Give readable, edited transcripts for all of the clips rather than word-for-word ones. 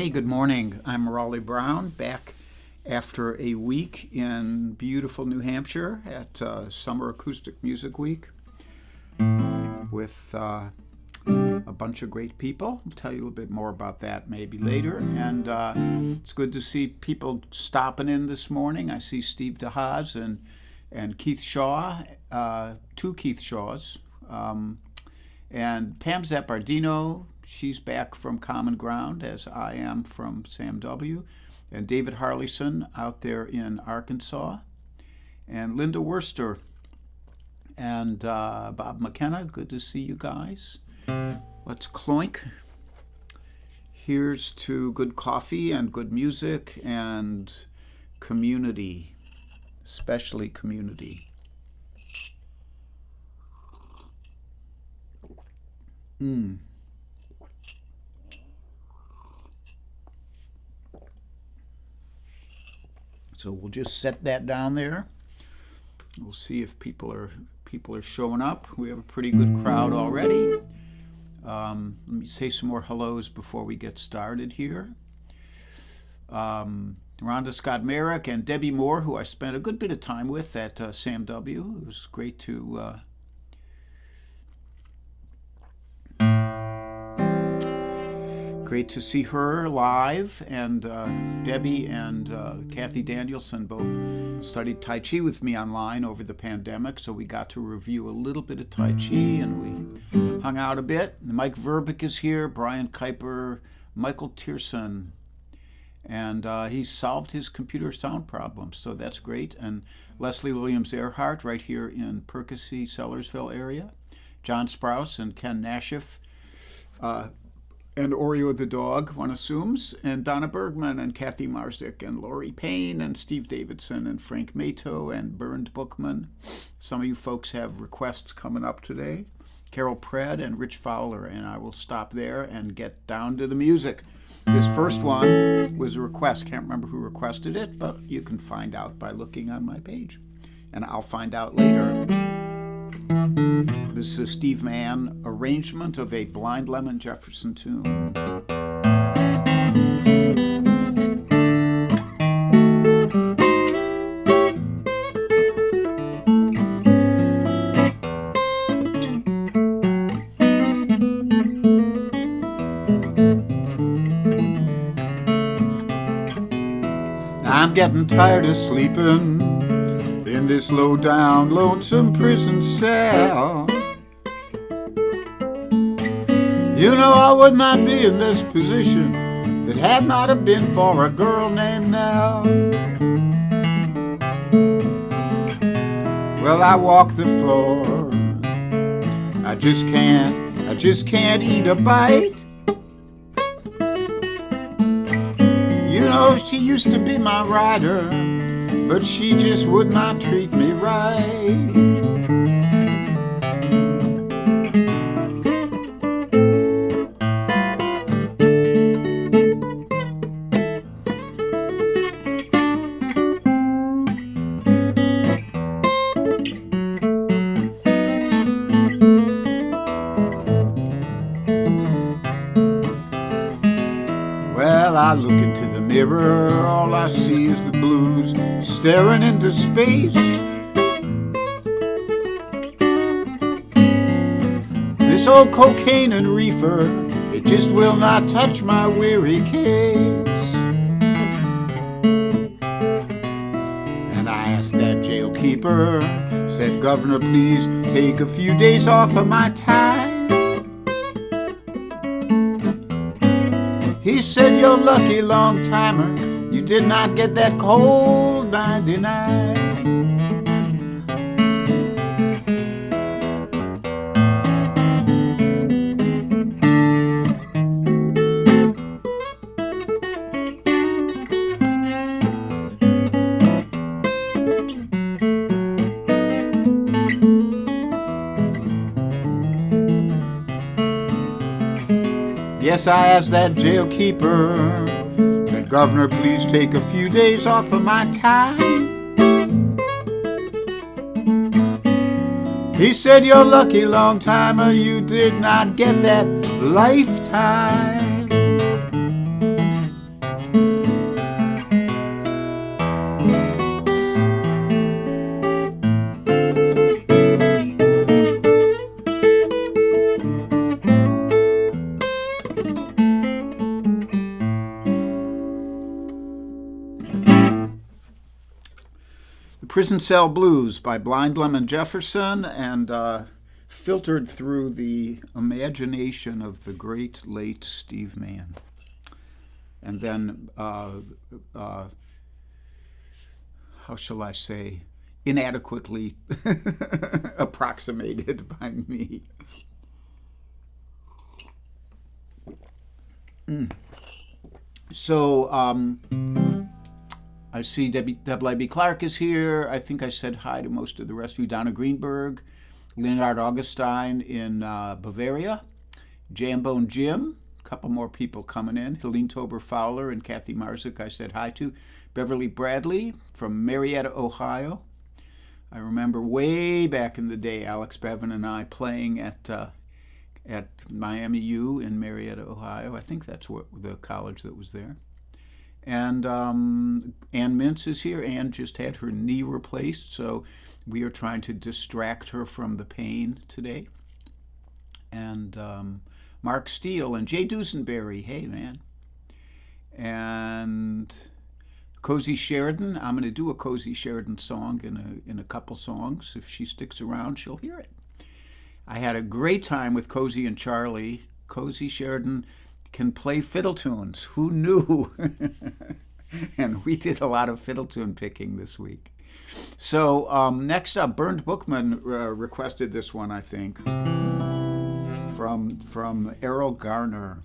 Hey, good morning. I'm Raleigh Brown, back after a week in beautiful New Hampshire at Summer Acoustic Music Week with a bunch of great people. I'll tell you a little bit more about that maybe later. And it's good to see people stopping in this morning. I see Steve DeHaas and Keith Shaw, two Keith Shaws, and Pam Zappardino. She's back from Common Ground, as I am from Sam W. And David Harleyson out there in Arkansas. And Linda Worster and Bob McKenna. Good to see you guys. Let's cloink. Here's to good coffee and good music and community, especially community. So we'll just set that down there. We'll see if people are showing up. We have a pretty good crowd already. Let me say some more hellos before we get started here. Rhonda Scott Merrick and Debbie Moore, who I spent a good bit of time with at Sam W. It was great to see her live, and Debbie and Kathy Danielson both studied Tai Chi with me online over the pandemic, so we got to review a little bit of Tai Chi, and we hung out a bit. Mike Verbeek is here, Brian Kuiper, Michael Tierson, and he solved his computer sound problems, so that's great. And Leslie Williams-Earhart right here in Percy, Sellersville area. John Sprouse and Ken Nashif. And Oreo the dog, one assumes, and Donna Bergman and Kathy Marzik and Lori Payne and Steve Davidson and Frank Mato and Bernd Bookman. Some of you folks have requests coming up today. Carol Pred and Rich Fowler, and I will stop there and get down to the music. This first one was a request. Can't remember who requested it, but you can find out by looking on my page. And I'll find out later. This is a Steve Mann arrangement of a Blind Lemon Jefferson tune. I'm getting tired of sleeping in this low-down, lonesome prison cell. You know I would not be in this position if it had not have been for a girl named Nell. Well, I walk the floor. I just can't eat a bite. You know, she used to be my rider, but she just would not treat me right. Well, I look into the mirror, all I see is the blues staring into space. This old cocaine and reefer, it just will not touch my weary case. And I asked that jail keeper, said, Governor, please take a few days off of my time. He said, you're lucky, long-timer, you did not get that cold 99. Yes, I asked that jail keeper, said, Governor, please take a few days off of my time. He said, you're lucky, long-timer, you did not get that lifetime. Prison Cell Blues by Blind Lemon Jefferson, and filtered through the imagination of the great late Steve Mann. And then, how shall I say, inadequately approximated by me. So, I see Deb Libby Clark is here. I think I said hi to most of the rest of you. Donna Greenberg, Leonard Augustine in Bavaria, Jambone Jim, a couple more people coming in. Helene Tober Fowler and Kathy Marzik I said hi to. Beverly Bradley from Marietta, Ohio. I remember way back in the day, Alex Bevan and I playing at Miami U in Marietta, Ohio. I think that's what the college that was there. And Ann Mintz is here. Ann just had her knee replaced, so we are trying to distract her from the pain today. And Mark Steele and Jay Dusenberry, hey man. And Cozy Sheridan, I'm going to do a Cozy Sheridan song in a couple songs. If she sticks around, she'll hear it. I had a great time with Cozy and Charlie. Cozy Sheridan can play fiddle tunes. Who knew? And we did a lot of fiddle tune picking this week. So next up, Bernd Bookman requested this one, I think, from Errol Garner,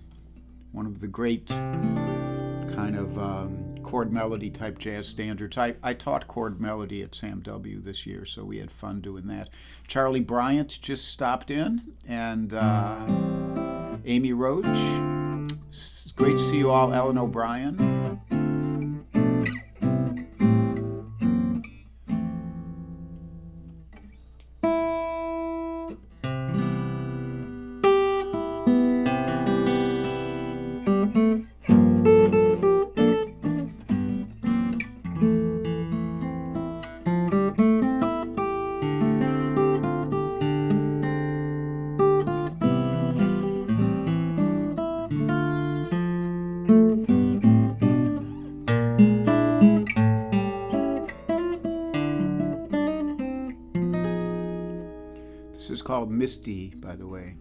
one of the great kind of chord melody type jazz standards. I taught chord melody at Sam W. this year, so we had fun doing that. Charlie Bryant just stopped in, and Amy Roach. It's great to see you all. Ellen O'Brien. This is called Misty, by the way.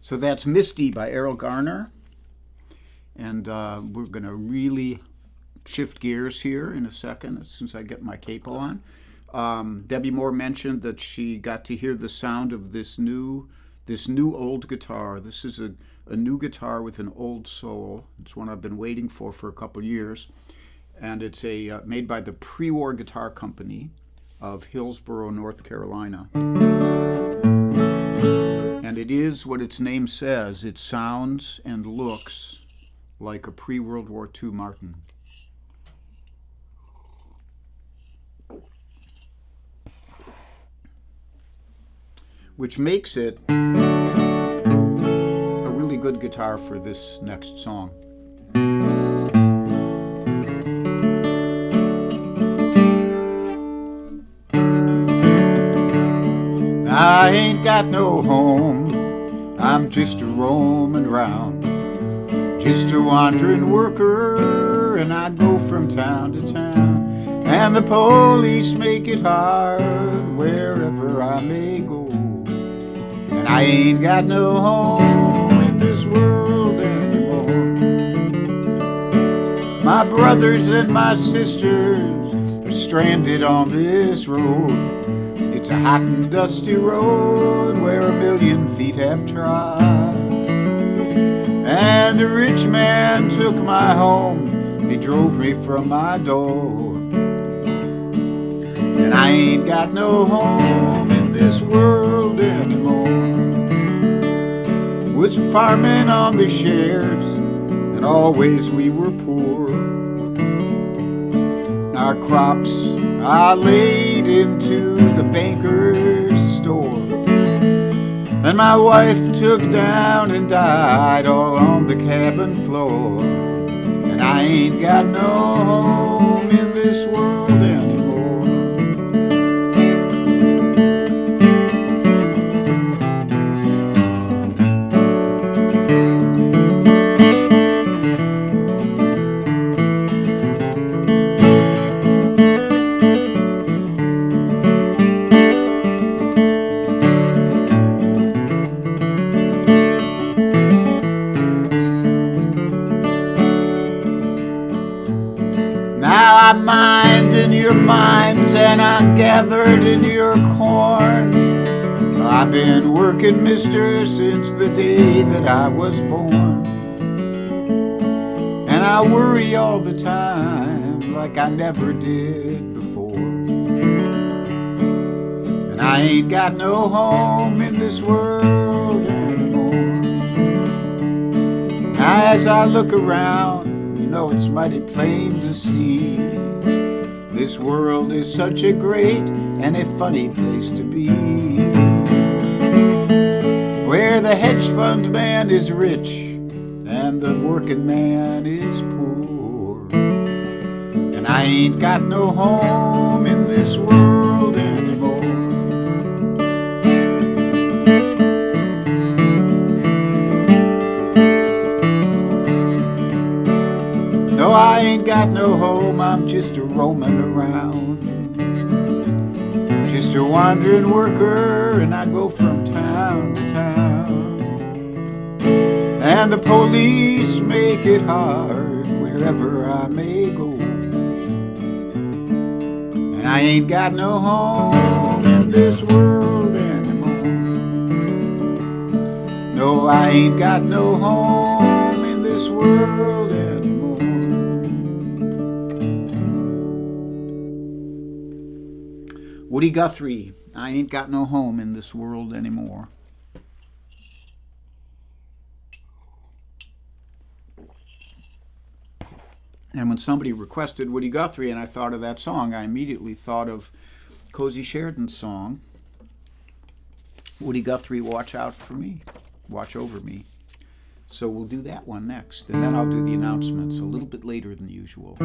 So that's Misty by Errol Garner. And we're going to really shift gears here in a second as soon as I get my capo on. Debbie Moore mentioned that she got to hear the sound of this new old guitar. This is a new guitar with an old soul. It's one I've been waiting for a couple years. And it's made by the Pre-War Guitar Company of Hillsborough, North Carolina. And it is what its name says. It sounds and looks like a pre-World War II Martin. Which makes it a really good guitar for this next song. I ain't got no home, I'm just a roaming round, just a wandering worker, and I go from town to town, and the police make it hard wherever I may go, and I ain't got no home in this world anymore. My brothers and my sisters are stranded on this road. It's a hot and dusty road where 1,000,000 feet have trod. And the rich man took my home, he drove me from my door. And I ain't got no home in this world anymore. Was farming on the shares, and always we were poor. Our crops I laid into the banker's store, and my wife took down and died all on the cabin floor. And I ain't got no home in this world anymore. I mined in your mines and I gathered in your corn. I've been working, mister, since the day that I was born. And I worry all the time like I never did before. And I ain't got no home in this world anymore. As I look around, you know it's mighty plain to see, this world is such a great and a funny place to be, where the hedge fund man is rich and the working man is poor. And I ain't got no home in this world anymore. No, I ain't got no home, I'm just a roaming around, just a wandering worker, and I go from town to town. And the police make it hard wherever I may go. And I ain't got no home in this world anymore. No, I ain't got no home in this world anymore. Woody Guthrie, I ain't got no home in this world anymore. And when somebody requested Woody Guthrie and I thought of that song, I immediately thought of Cozy Sheridan's song, Woody Guthrie, Watch Out for Me, Watch Over Me. So we'll do that one next, and then I'll do the announcements a little bit later than usual.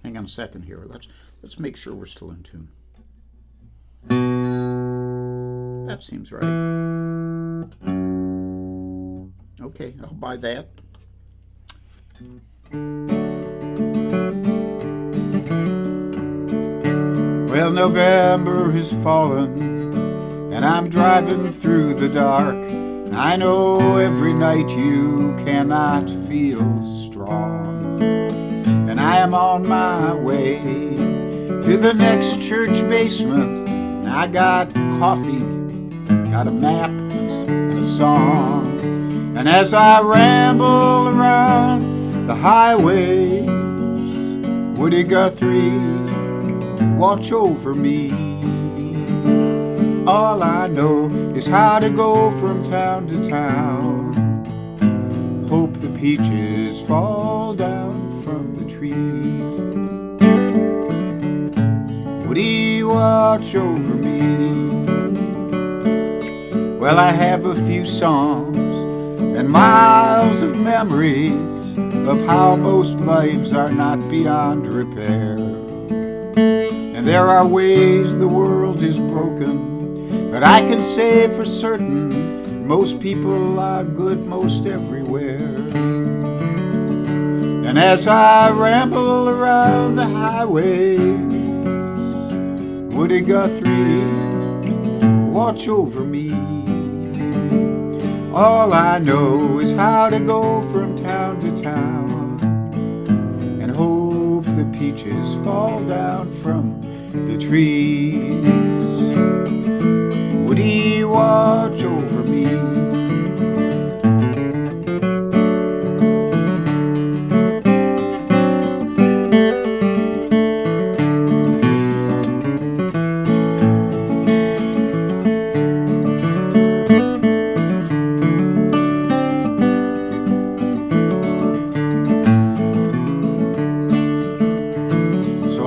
Hang on a second here. Let's make sure we're still in tune. That seems right. Okay, I'll buy that. Well, November has fallen, and I'm driving through the dark. I know every night you cannot feel strong, and I am on my way to the next church basement. I got coffee, got a map and a song, and as I ramble around the highways, Woody Guthrie, watch over me. All I know is how to go from town to town. Hope the peaches fall down from the tree. Woody, watch over me. Well, I have a few songs and miles of memories of how most lives are not beyond repair. And there are ways the world is broken, but I can say for certain most people are good most everywhere. And as I ramble around the highway, Woody Guthrie, watch over me. All I know is how to go from town to town and hope the peaches fall down from the trees. Woody, watch over me.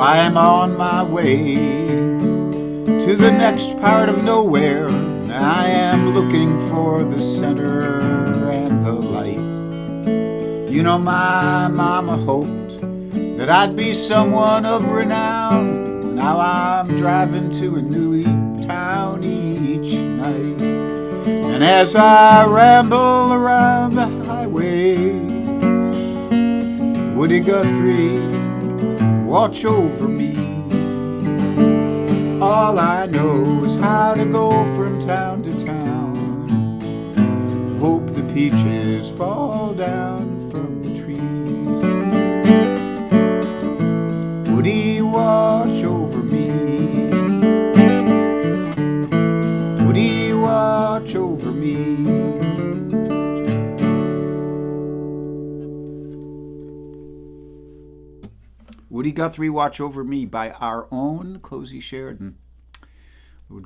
I am on my way to the next part of nowhere. I am looking for the center and the light. You know, my mama hoped that I'd be someone of renown. Now I'm driving to a new town each night. And as I ramble around the highway, Woody Guthrie, watch over me. All I know is how to go from town to town. Hope the peaches fall down from the trees. Woody, watch over me. Woody, watch over me. Woody Guthrie, Watch Over Me by our own Cozy Sheridan.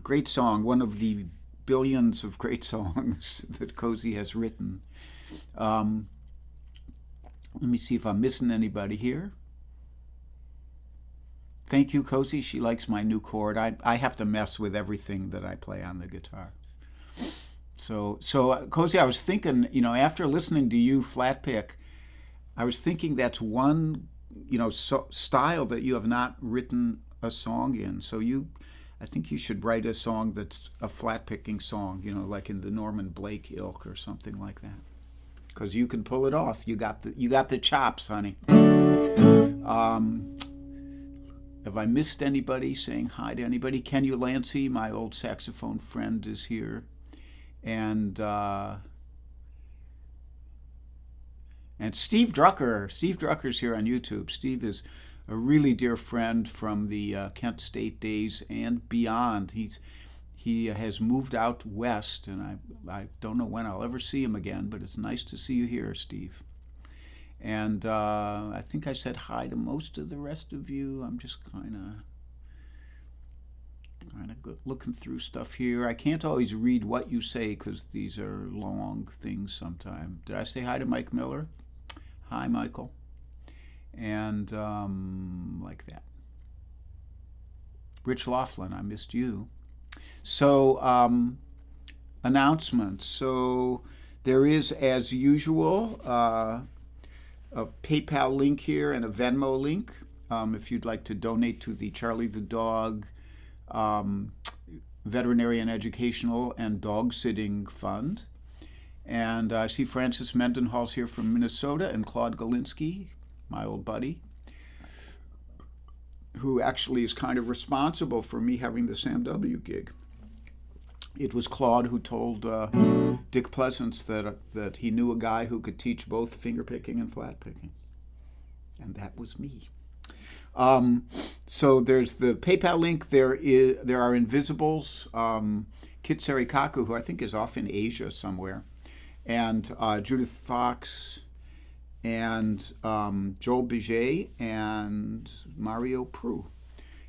Great song, one of the billions of great songs that Cozy has written. Let me see if I'm missing anybody here. Thank you, Cozy. She likes my new chord. I have to mess with everything that I play on the guitar. So Cozy, I was thinking, after listening to you flat pick, I was thinking that's one style that you have not written a song in. So I think you should write a song that's a flat picking song, like in the Norman Blake ilk or something like that. Because you can pull it off. You got the chops, honey. Have I missed anybody? Saying hi to anybody? Ken Ulancey, my old saxophone friend, is here, and Steve Drucker. Steve Drucker's here on YouTube. Steve is a really dear friend from the Kent State days and beyond. He has moved out west, and I don't know when I'll ever see him again, but it's nice to see you here, Steve. And I think I said hi to most of the rest of you. I'm just kind of looking through stuff here. I can't always read what you say because these are long things sometimes. Did I say hi to Mike Miller? Hi, Michael. And like that. Rich Laughlin, I missed you. So, announcements. So, there is, as usual, a PayPal link here and a Venmo link if you'd like to donate to the Charlie the Dog Veterinarian Educational and Dog Sitting Fund. And I see Francis Mendenhall's here from Minnesota and Claude Galinsky, my old buddy. who actually is kind of responsible for me having the Sam W. gig. It was Claude who told Dick Pleasance that he knew a guy who could teach both fingerpicking and flat picking. And that was me. So there's the PayPal link. There are Invisibles, Kit Serikaku, who I think is off in Asia somewhere, and Judith Fox, and Joel Biget, and Mario Prue.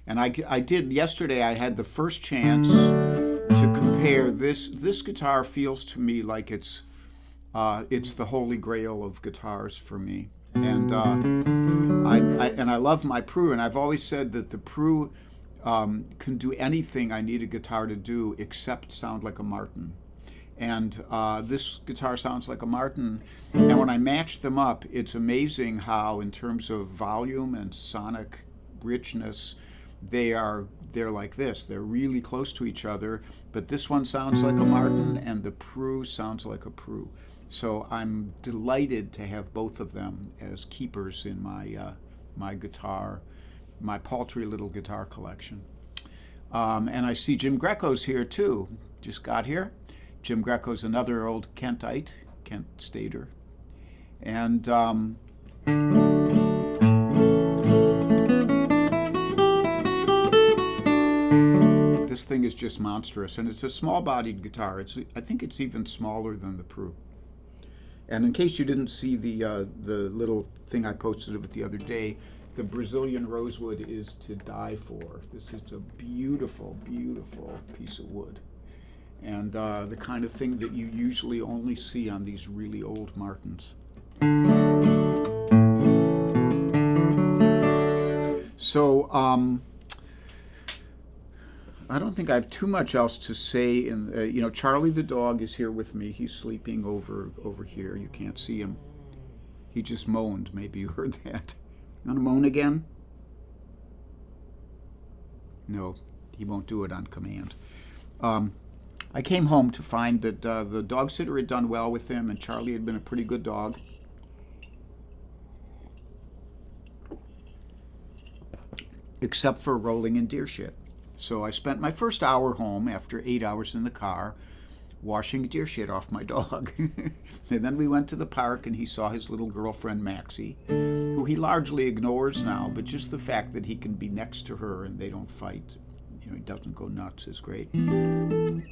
And I did yesterday. I had the first chance to compare this. This guitar feels to me like it's the holy grail of guitars for me. And I love my Prue, and I've always said that the Prue can do anything I need a guitar to do except sound like a Martin. And this guitar sounds like a Martin. And when I match them up, it's amazing how, in terms of volume and sonic richness, they're like this. They're really close to each other, but this one sounds like a Martin, and the Prue sounds like a Prue. So I'm delighted to have both of them as keepers in my guitar, my paltry little guitar collection. And I see Jim Greco's here too. Just got here. Jim Greco's another old Kentite, Kent Stater. And this thing is just monstrous, and it's a small-bodied guitar. I think it's even smaller than the Prue. And in case you didn't see the little thing I posted of it the other day, the Brazilian rosewood is to die for. This is a beautiful, beautiful piece of wood. And the kind of thing that you usually only see on these really old Martins. So I don't think I have too much else to say. Charlie the dog is here with me. He's sleeping over here. You can't see him. He just moaned. Maybe you heard that. You want to moan again? No, he won't do it on command. I came home to find that the dog sitter had done well with him, and Charlie had been a pretty good dog. Except for rolling in deer shit. So I spent my first hour home after 8 hours in the car washing deer shit off my dog. And then we went to the park, and he saw his little girlfriend Maxie, who he largely ignores now, but just the fact that he can be next to her and they don't fight, he doesn't go nuts, is great. And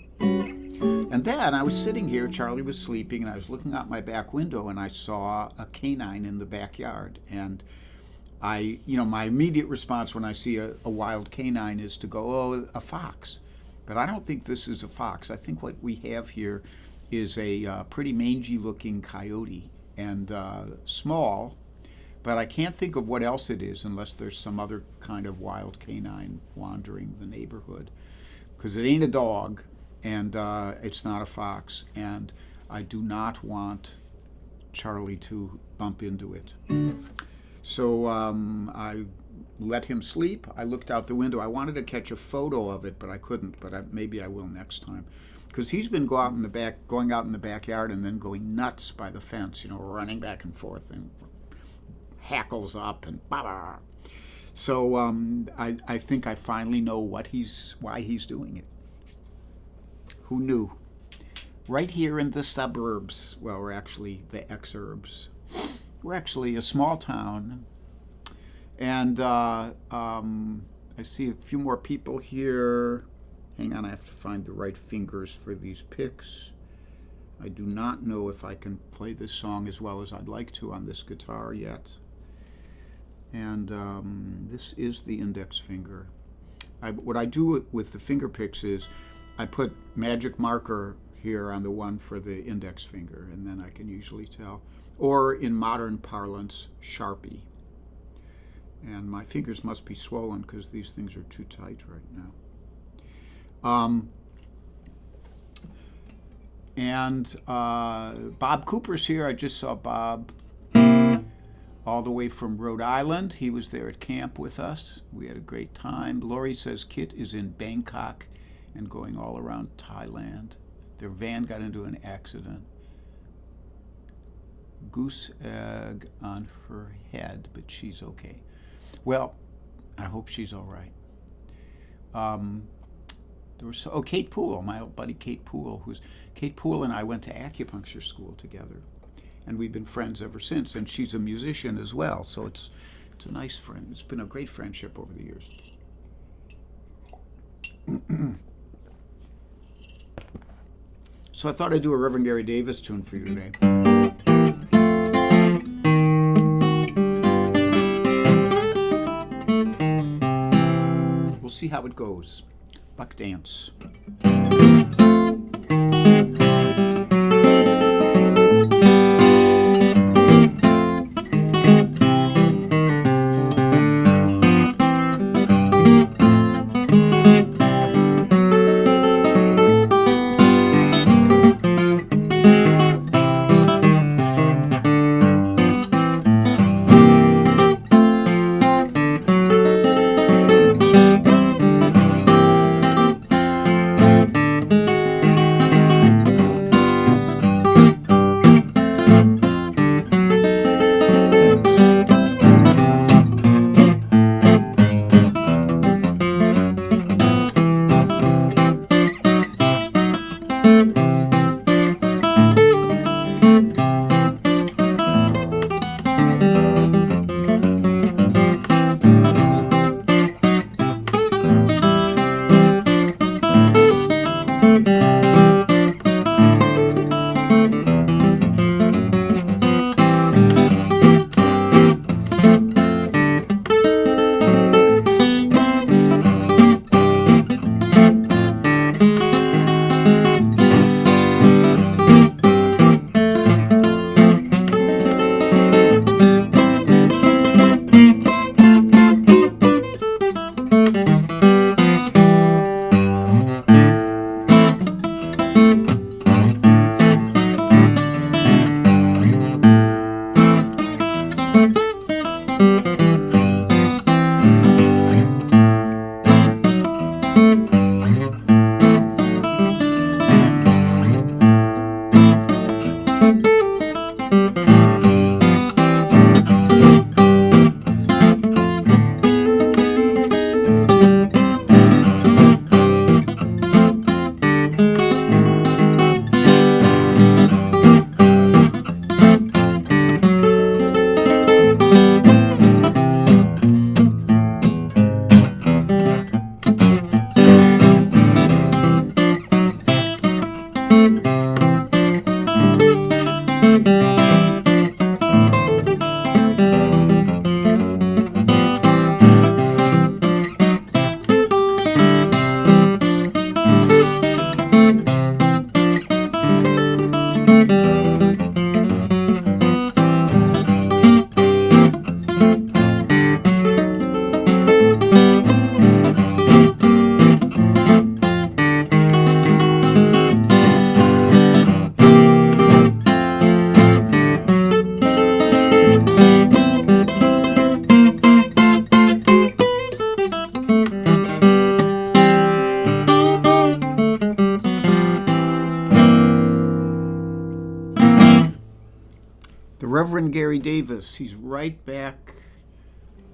then I was sitting here, Charlie was sleeping, and I was looking out my back window, and I saw a canine in the backyard. And my immediate response when I see a wild canine is to go, oh, a fox. But I don't think this is a fox. I think what we have here is a pretty mangy-looking coyote, and small, but I can't think of what else it is unless there's some other kind of wild canine wandering the neighborhood. Because it ain't a dog, and it's not a fox, and I do not want Charlie to bump into it. So I let him sleep. I looked out the window. I wanted to catch a photo of it, but I couldn't. But maybe I will next time, because he's been going out in the backyard and then going nuts by the fence. Running back and forth and hackles up and bah. So I think I finally know why he's doing it. Who knew? Right here in the suburbs. Well, we're actually the exurbs. We're actually a small town, and I see a few more people here. Hang on, I have to find the right fingers for these picks. I do not know if I can play this song as well as I'd like to on this guitar yet. And this is the index finger. What I do with the finger picks is I put magic marker here on the one for the index finger, and then I can usually tell. Or in modern parlance, Sharpie. And my fingers must be swollen because these things are too tight right now. Bob Cooper's here. I just saw Bob all the way from Rhode Island. He was there at camp with us. We had a great time. Lori says Kit is in Bangkok and going all around Thailand. Their van got into an accident. Goose egg on her head, but she's okay. Well, I hope she's all right. There was Kate Poole, my old buddy Kate Poole, Kate Poole and I went to acupuncture school together, and we've been friends ever since. And she's a musician as well, so it's a nice friend. It's been a great friendship over the years. So I thought I'd do a Reverend Gary Davis tune for you today. We'll see how it goes. Buck dance. The Reverend Gary Davis, he's right back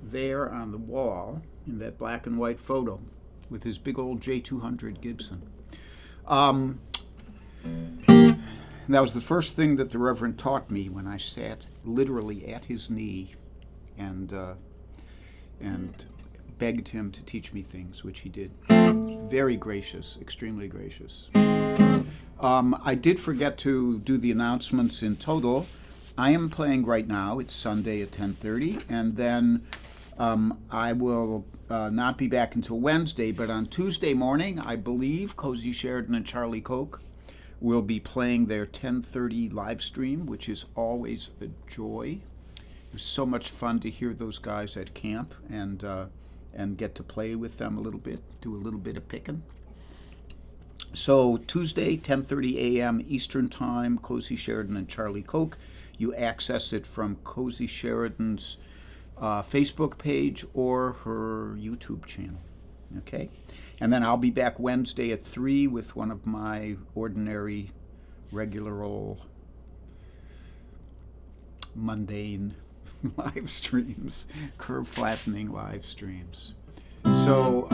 there on the wall in that black and white photo with his big old J200 Gibson. That was the first thing that the Reverend taught me when I sat literally at his knee and begged him to teach me things, which he did. Very gracious, extremely gracious. I did forget to do the announcements in total. I am playing right now. It's Sunday at 10:30, and then I will not be back until Wednesday, but on Tuesday morning, I believe Cozy Sheridan and Charlie Koch will be playing their 10:30 live stream, which is always a joy. It was so much fun to hear those guys at camp and get to play with them a little bit, do a little bit of picking. So Tuesday, 10:30 a.m. Eastern Time, Cozy Sheridan and Charlie Koch. You access it from Cozy Sheridan's Facebook page or her YouTube channel. Okay? And then I'll be back Wednesday at 3 with one of my ordinary, regular old, mundane live streams, curve flattening live streams. So,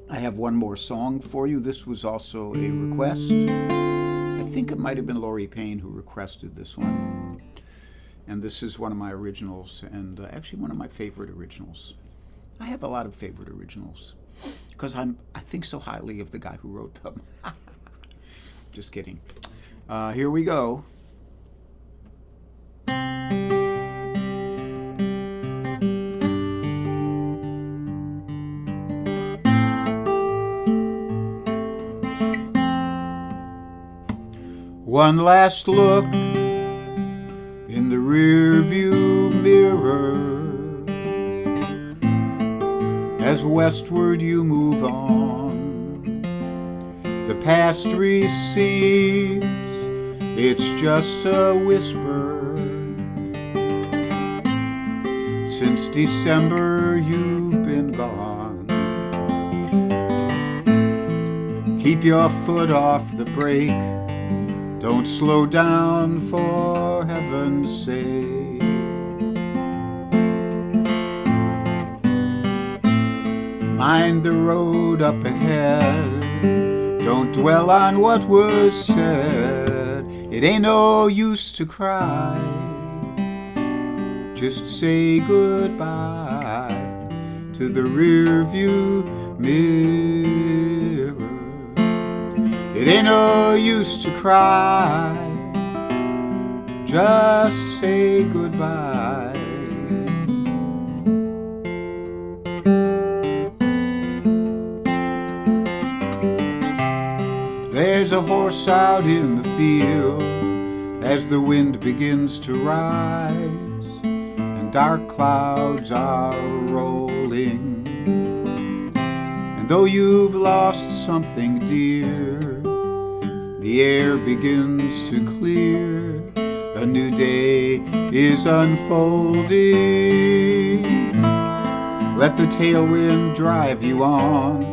I have one more song for you. This was also a request. I think it might have been Lori Payne who requested this one. And this is one of my originals, and actually one of my favorite originals. I have a lot of favorite originals because I think so highly of the guy who wrote them. Just kidding. Here we go. One last look in the rearview mirror as westward you move on. The past recedes, it's just a whisper. Since December you've been gone. Keep your foot off the brake. Don't slow down for heaven's sake. Mind the road up ahead. Don't dwell on what was said. It ain't no use to cry. Just say goodbye to the rearview mirror. It ain't no use to cry, just say goodbye. There's a horse out in the field as the wind begins to rise, and dark clouds are rolling. And though you've lost something dear, the air begins to clear. A new day is unfolding. Let the tailwind drive you on.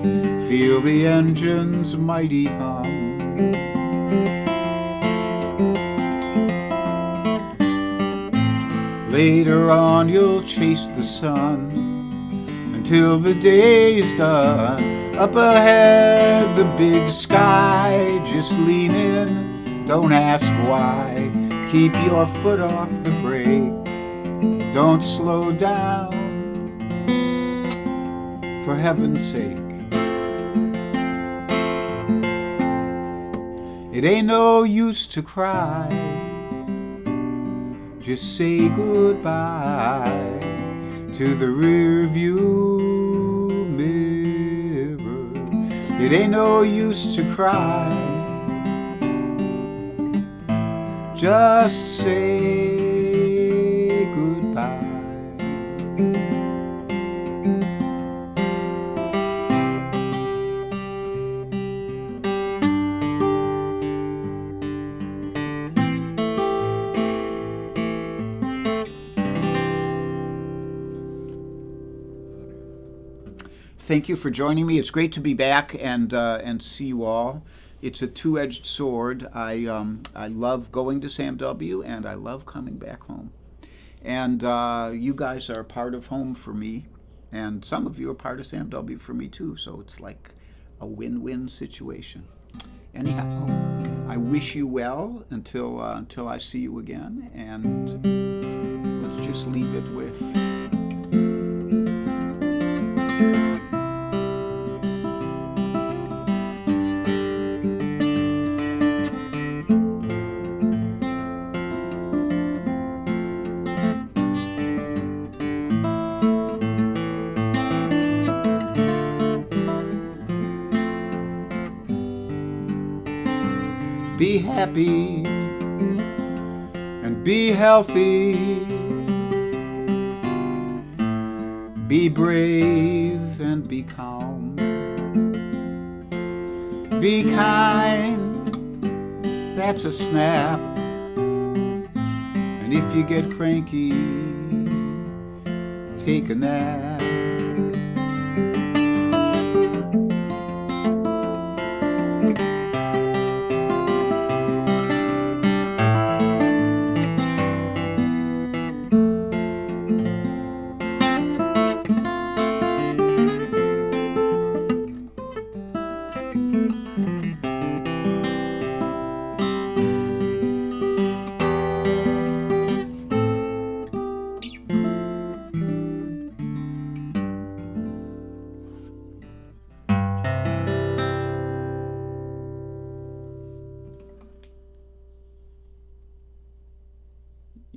Feel the engine's mighty hum. Later on you'll chase the sun until the day is done. Up ahead, the big sky, just lean in, don't ask why. Keep your foot off the brake, don't slow down, for heaven's sake. It ain't no use to cry, just say goodbye to the rearview. It ain't no use to cry, just say goodbye. Thank you for joining me. It's great to be back and see you all. It's a two-edged sword. I love going to Sam W. and I love coming back home. And you guys are part of home for me, and some of you are part of Sam W. for me too. So it's like a win-win situation. Anyhow, I wish you well until I see you again, and let's just leave it with. Be happy and be healthy. Be brave and be calm. Be kind, that's a snap. And if you get cranky, take a nap.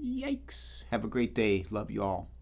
Yikes. Have a great day. Love you all.